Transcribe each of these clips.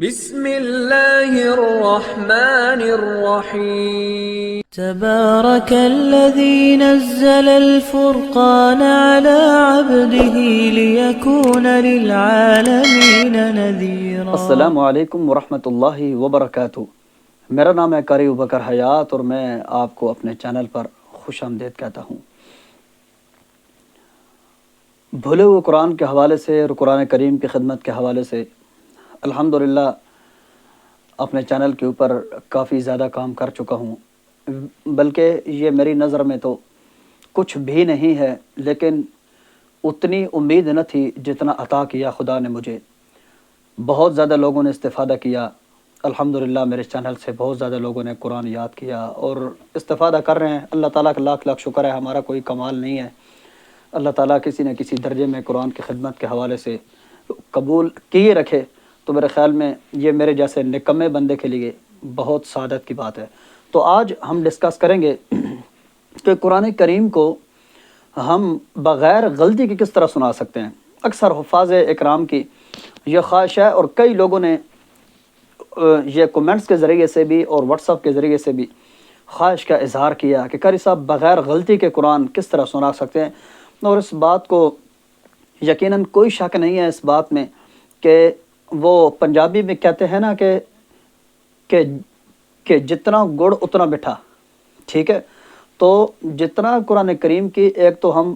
بسم اللہ الرحمن الرحیم تبارك الذي نزل الفرقان على عبده ليكون للعالمين نذيرا۔ السلام علیکم ورحمۃ اللہ وبرکاتہ۔ میرا نام ہے قاری ابوبکر حیات اور میں آپ کو اپنے چینل پر خوش آمدید کہتا ہوں۔ بھولے ہوئے قرآن کے حوالے سے اور قرآن کریم کی خدمت کے حوالے سے الحمدللہ اپنے چینل کے اوپر کافی زیادہ کام کر چکا ہوں، بلکہ یہ میری نظر میں تو کچھ بھی نہیں ہے، لیکن اتنی امید نہ تھی جتنا عطا کیا خدا نے مجھے۔ بہت زیادہ لوگوں نے استفادہ کیا، الحمدللہ میرے چینل سے بہت زیادہ لوگوں نے قرآن یاد کیا اور استفادہ کر رہے ہیں۔ اللہ تعالیٰ کا لاکھ لاکھ شکر ہے، ہمارا کوئی کمال نہیں ہے۔ اللہ تعالیٰ کسی نہ کسی درجے میں قرآن کی خدمت کے حوالے سے قبول کیے رکھے تو میرے خیال میں یہ میرے جیسے نکمے بندے کے لیے بہت سعادت کی بات ہے۔ تو آج ہم ڈسکس کریں گے کہ قرآن کریم کو ہم بغیر غلطی کے کس طرح سنا سکتے ہیں۔ اکثر حفاظ اکرام کی یہ خواہش ہے اور کئی لوگوں نے یہ کومنٹس کے ذریعے سے بھی اور واٹس ایپ کے ذریعے سے بھی خواہش کا اظہار کیا کہ قاری صاحب بغیر غلطی کے قرآن کس طرح سنا سکتے ہیں، اور اس بات کو یقیناً کوئی شک نہیں ہے اس بات میں کہ وہ پنجابی میں کہتے ہیں نا کہ جتنا گڑ اتنا میٹھا، ٹھیک ہے۔ تو جتنا قرآن کریم کی ایک تو ہم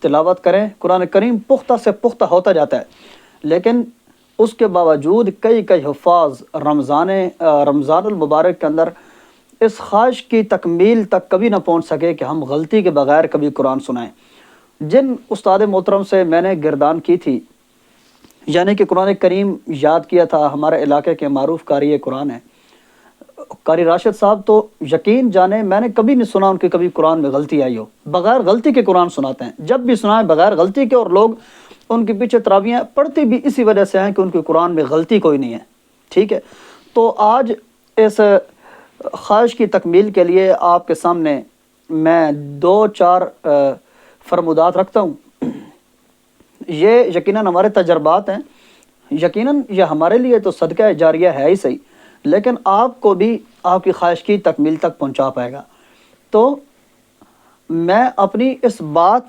تلاوت کریں، قرآن کریم پختہ سے پختہ ہوتا جاتا ہے، لیکن اس کے باوجود کئی حفاظ رمضان المبارک کے اندر اس خواہش کی تکمیل تک کبھی نہ پہنچ سکے کہ ہم غلطی کے بغیر کبھی قرآن سنائیں۔ جن استاد محترم سے میں نے گردان کی تھی، یعنی کہ قرآن کریم یاد کیا تھا، ہمارے علاقے کے معروف قاری قرآن ہیں قاری راشد صاحب، تو یقین جانے میں نے کبھی نہیں سنا ان کی کبھی قرآن میں غلطی آئی ہو۔ بغیر غلطی کے قرآن سناتے ہیں، جب بھی سنائیں بغیر غلطی کے، اور لوگ ان کے پیچھے تراویحیں پڑھتی بھی اسی وجہ سے ہیں کہ ان کے قرآن میں غلطی کوئی نہیں ہے، ٹھیک ہے۔ تو آج اس خواہش کی تکمیل کے لیے آپ کے سامنے میں 2-4 فرمودات رکھتا ہوں۔ یہ یقیناً ہمارے تجربات ہیں، یقیناً یہ ہمارے لیے تو صدقہ جاریہ ہے ہی صحیح، لیکن آپ کو بھی آپ کی خواہش کی تکمیل تک پہنچا پائے گا۔ تو میں اپنی اس بات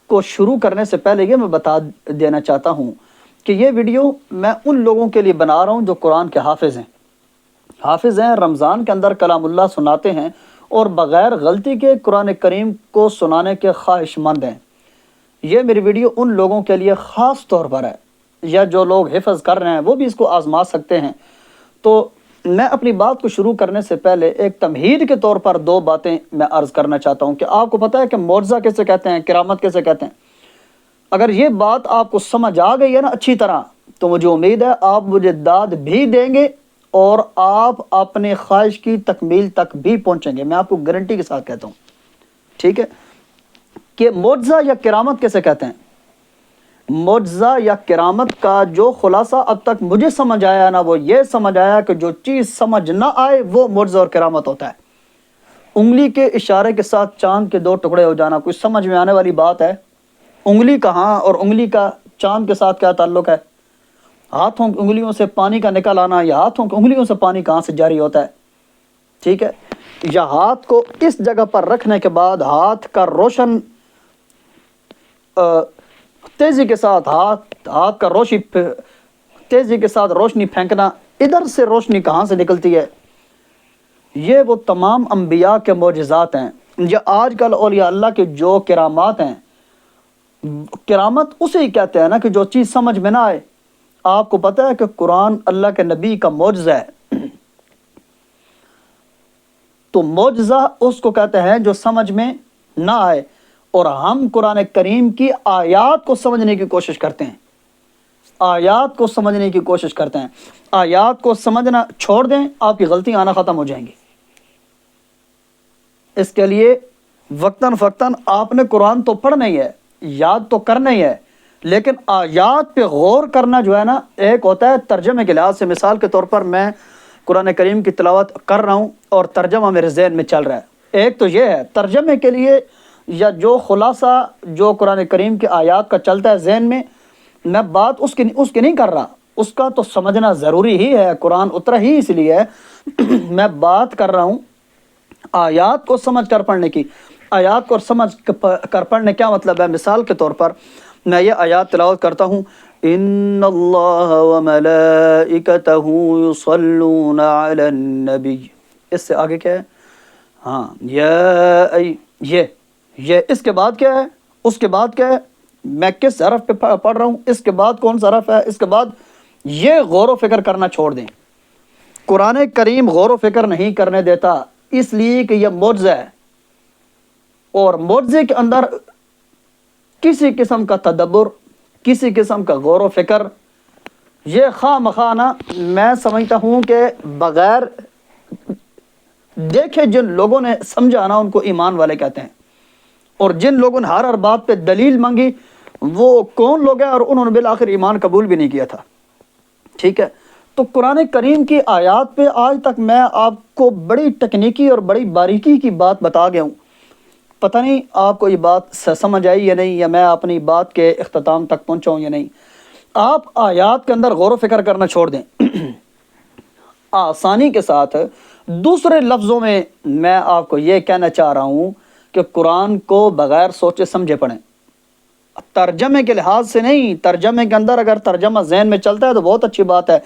کو شروع کرنے سے پہلے یہ میں بتا دینا چاہتا ہوں کہ یہ ویڈیو میں ان لوگوں کے لیے بنا رہا ہوں جو قرآن کے حافظ ہیں، رمضان کے اندر کلام اللہ سناتے ہیں اور بغیر غلطی کے قرآن کریم کو سنانے کے خواہش مند ہیں۔ یہ میری ویڈیو ان لوگوں کے لیے خاص طور پر ہے، یا جو لوگ حفظ کر رہے ہیں وہ بھی اس کو آزما سکتے ہیں۔ تو میں اپنی بات کو شروع کرنے سے پہلے ایک تمہید کے طور پر 2 باتیں میں عرض کرنا چاہتا ہوں کہ آپ کو پتہ ہے کہ معجزہ کیسے کہتے ہیں، کرامت کیسے کہتے ہیں۔ اگر یہ بات آپ کو سمجھ آ گئی ہے نا اچھی طرح، تو مجھے امید ہے آپ مجھے داد بھی دیں گے اور آپ اپنے خواہش کی تکمیل تک بھی پہنچیں گے، میں آپ کو گارنٹی کے ساتھ کہتا ہوں، ٹھیک ہے۔ کہ معجزہ یا کرامت کیسے کہتے ہیں؟ معجزہ یا کرامت کا جو خلاصہ اب تک مجھے سمجھ آیا نا، وہ یہ سمجھ آیا کہ جو چیز سمجھ نہ آئے وہ معجزہ اور کرامت ہوتا ہے۔ انگلی کے اشارے کے ساتھ چاند کے 2 ٹکڑے ہو جانا کوئی سمجھ میں آنے والی بات ہے؟ انگلی کہاں اور انگلی کا چاند کے ساتھ کیا تعلق ہے؟ ہاتھوں کی انگلیوں سے پانی کا نکل آنا یا ہاتھوں کی انگلیوں سے پانی کہاں سے جاری ہوتا ہے، ٹھیک ہے۔ یا ہاتھ کو اس جگہ پر رکھنے کے بعد ہاتھ کا روشن تیزی کے ساتھ ہاتھ کا تیزی کے ساتھ روشنی پھینکنا، ادھر سے روشنی کہاں سے نکلتی ہے؟ یہ وہ تمام انبیاء کے معجزات ہیں۔ یا آج کل اولیاء اللہ کے جو کرامات ہیں، کرامت اسے ہی کہتے ہیں نا کہ جو چیز سمجھ میں نہ آئے۔ آپ کو پتہ ہے کہ قرآن اللہ کے نبی کا معجزہ ہے، تو معجزہ اس کو کہتے ہیں جو سمجھ میں نہ آئے، اور ہم قرآن کریم کی آیات کو سمجھنے کی کوشش کرتے ہیں، آیات کو سمجھنے کی کوشش کرتے ہیں۔ آیات کو سمجھنا چھوڑ دیں، آپ کی غلطیاں آنا ختم ہو جائیں گی۔ اس کے لیے وقتاً فوقتاً آپ نے قرآن تو پڑھنا ہی ہے، یاد تو کرنا ہی ہے، لیکن آیات پہ غور کرنا جو ہے نا، ایک ہوتا ہے ترجمے کے لحاظ سے۔ مثال کے طور پر میں قرآن کریم کی تلاوت کر رہا ہوں اور ترجمہ میرے ذہن میں چل رہا ہے، ایک تو یہ ہے ترجمے کے لیے، یا جو خلاصہ جو قرآن کریم کی آیات کا چلتا ہے ذہن میں بات اس کی نہیں کر رہا، اس کا تو سمجھنا ضروری ہی ہے. قرآن اترا ہی اس لیے ہے. میں بات کر رہا ہوں آیات کو سمجھ کر پڑھنے کی. آیات کو سمجھ کر پڑھنے کیا مطلب ہے؟ مثال کے طور پر میں یہ آیات تلاوت کرتا ہوں. ان اللہ وملائکتہ یصلون علی النبی. اس سے آگے کیا ہے؟ ہاں یہ اس کے بعد کیا ہے؟ اس کے بعد کیا ہے؟ میں کس حرف پہ پڑھ رہا ہوں؟ اس کے بعد کون سا حرف ہے؟ اس کے بعد یہ غور و فکر کرنا چھوڑ دیں. قرآن کریم غور و فکر نہیں کرنے دیتا اس لیے کہ یہ معجزہ ہے، اور معجزے کے اندر کسی قسم کا تدبر، کسی قسم کا غور و فکر، یہ خواہ مخواہ نہ، میں سمجھتا ہوں کہ بغیر دیکھے جن لوگوں نے سمجھا نا ان کو ایمان والے کہتے ہیں، اور جن لوگوں نے ہر بات پہ دلیل مانگی وہ کون لوگ ہیں، اور انہوں نے بالآخر ایمان قبول بھی نہیں کیا تھا. ٹھیک ہے، تو قرآن کریم کی آیات پہ آج تک میں آپ کو بڑی ٹیکنیکی اور بڑی باریکی کی بات بتا گیا ہوں. پتہ نہیں آپ کو یہ بات سمجھ آئی یا نہیں، یا میں اپنی بات کے اختتام تک پہنچا ہوں یا نہیں. آپ آیات کے اندر غور و فکر کرنا چھوڑ دیں. آسانی کے ساتھ دوسرے لفظوں میں میں آپ کو یہ کہنا چاہ رہا ہوں کہ قرآن کو بغیر سوچے سمجھے پڑھیں. ترجمے کے لحاظ سے نہیں، ترجمے کے اندر اگر ترجمہ ذہن میں چلتا ہے تو بہت اچھی بات ہے.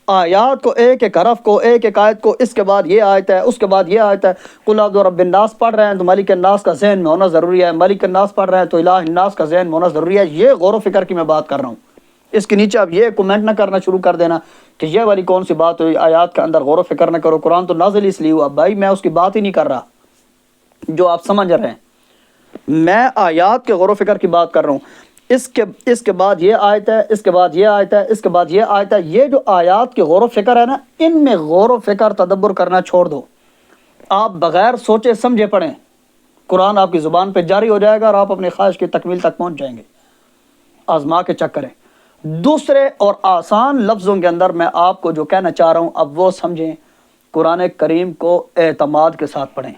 آیات کو، ایک ایک حرف کو، ایک ایک آیت کو، اس کے بعد یہ آیت ہے، اس کے بعد یہ آیت ہے. قل اعوذ برب الناس پڑھ رہے ہیں تو ملک الناس کا ذہن میں ہونا ضروری ہے. ملک الناس پڑھ رہے ہیں تو الہ الناس کا ذہن میں ہونا ضروری ہے. یہ غور و فکر کی میں بات کر رہا ہوں. اس کے نیچے اب یہ کومنٹ نہ کرنا شروع کر دینا کہ یہ والی کون سی بات ہوئی، آیات کے اندر غور و فکر نہ کرو، قرآن تو نازل اس لیے ہوا. بھائی میں اس کی بات ہی نہیں کر رہا جو آپ سمجھ رہے ہیں. میں آیات کے غور و فکر کی بات کر رہا ہوں. اس کے بعد یہ آیت ہے، اس کے بعد یہ آیت ہے، اس کے بعد یہ آیت ہے. یہ جو آیات کے غور و فکر ہے نا، ان میں غور و فکر تدبر کرنا چھوڑ دو. آپ بغیر سوچے سمجھے پڑھیں، قرآن آپ کی زبان پہ جاری ہو جائے گا اور آپ اپنی خواہش کی تکمیل تک پہنچ جائیں گے. آزما کے چیک کریں. دوسرے اور آسان لفظوں کے اندر میں آپ کو جو کہنا چاہ رہا ہوں اب وہ سمجھیں. قرآن کریم کو اعتماد کے ساتھ پڑھیں.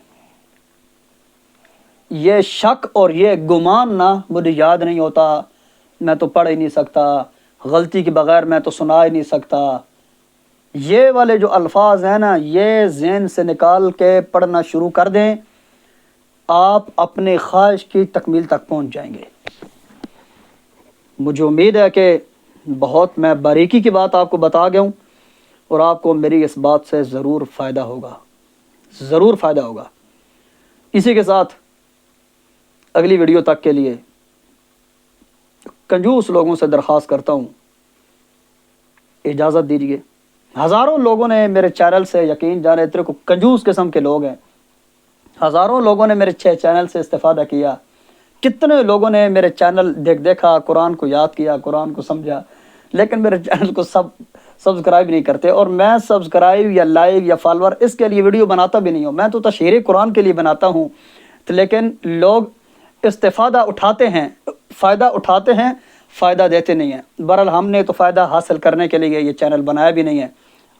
یہ شک اور یہ گمان نہ مجھے یاد نہیں ہوتا، میں تو پڑھ ہی نہیں سکتا، غلطی کے بغیر میں تو سنا ہی نہیں سکتا، یہ والے جو الفاظ ہیں نا، یہ ذہن سے نکال کے پڑھنا شروع کر دیں. آپ اپنے خواہش کی تکمیل تک پہنچ جائیں گے. مجھے امید ہے کہ بہت میں باریکی کی بات آپ کو بتا گیا ہوں، اور آپ کو میری اس بات سے ضرور فائدہ ہوگا، ضرور فائدہ ہوگا. اسی کے ساتھ اگلی ویڈیو تک کے لیے کنجوس لوگوں سے درخواست کرتا ہوں اجازت دیجیے. ہزاروں لوگوں نے میرے چینل سے، یقین جانے تیرے کو کنجوس قسم کے لوگ ہیں، ہزاروں لوگوں نے میرے چینل سے استفادہ کیا. کتنے لوگوں نے میرے چینل دیکھا، قرآن کو یاد کیا، قرآن کو سمجھا، لیکن میرے چینل کو سبسکرائب نہیں کرتے. اور میں سبسکرائب یا لائک یا فالور اس کے لیے ویڈیو بناتا بھی نہیں ہوں. میں تو تشہیر قرآن کے لیے بناتا ہوں، لیکن لوگ استفادہ اٹھاتے ہیں، فائدہ اٹھاتے ہیں، فائدہ دیتے نہیں ہیں. بہرحال ہم نے تو فائدہ حاصل کرنے کے لیے یہ چینل بنایا بھی نہیں ہے،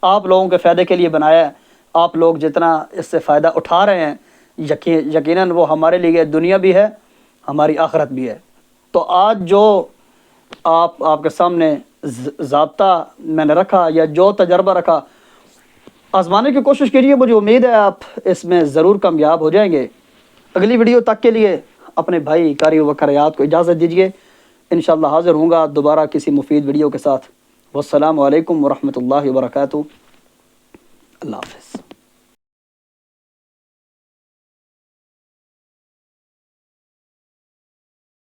آپ لوگوں کے فائدے کے لیے بنایا ہے. آپ لوگ جتنا اس سے فائدہ اٹھا رہے ہیں یقیناً وہ ہمارے لیے دنیا بھی ہے، ہماری آخرت بھی ہے. تو آج جو آپ کے سامنے ضابطہ میں نے رکھا یا جو تجربہ رکھا، آزمانے کی کوشش کیجیے. مجھے امید ہے آپ اس میں ضرور کامیاب ہو جائیں گے. اگلی ویڈیو تک کے لیے اپنے بھائی قاری وقار حیات کو اجازت دیجیے. انشاءاللہ حاضر ہوں گا دوبارہ کسی مفید ویڈیو کے ساتھ. والسلام علیکم ورحمۃ اللہ وبرکاتہ. اللہ حافظ.